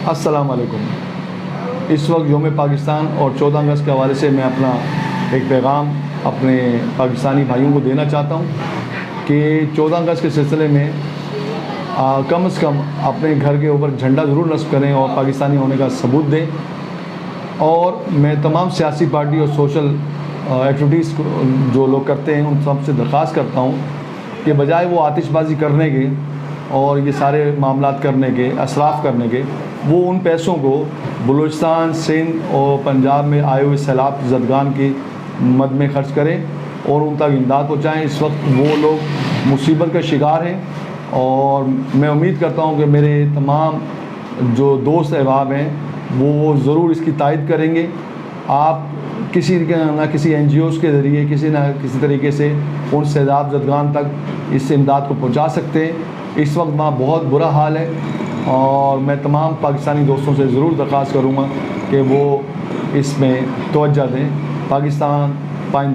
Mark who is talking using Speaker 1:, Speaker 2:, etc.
Speaker 1: अस्सलाम वालेकुम। इस वक्त योम पाकिस्तान और 14 अगस्त के हवाले से मैं अपना एक पैगाम अपने पाकिस्तानी भाइयों को देना चाहता हूँ कि 14 अगस्त के सिलसिले में कम से कम अपने घर के ऊपर झंडा ज़रूर नस्ब करें और पाकिस्तानी होने का सबूत दें। और मैं तमाम सियासी पार्टी और सोशल एक्टिविटीज़ जो लोग करते हैं उन सबसे दरख्वास्त करता हूँ कि बजाय वो आतिशबाज़ी करने के और ये सारे मामलात करने के, असराफ करने के, वो उन पैसों को बलूचिस्तान, सिंध और पंजाब में आए हुए सैलाब ज़दगान की मद में ख़र्च करें और उन तक इमदाद पहुँचाएँ। इस वक्त वो लोग मुसीबत का शिकार हैं और मैं उम्मीद करता हूँ कि मेरे तमाम जो दोस्त अहबाब हैं वो ज़रूर इसकी तायद करेंगे। आप किसी न किसी NGOs के ज़रिए किसी न किसी तरीके से उन सैलाब ज़दगान तक इस इमदाद को पहुँचा सकते हैं। इस वक्त वहाँ बहुत बुरा हाल है और मैं तमाम पाकिस्तानी दोस्तों से ज़रूर दरख्वास्त करूँगा कि वो इसमें तवज्जो दें। पाकिस्तान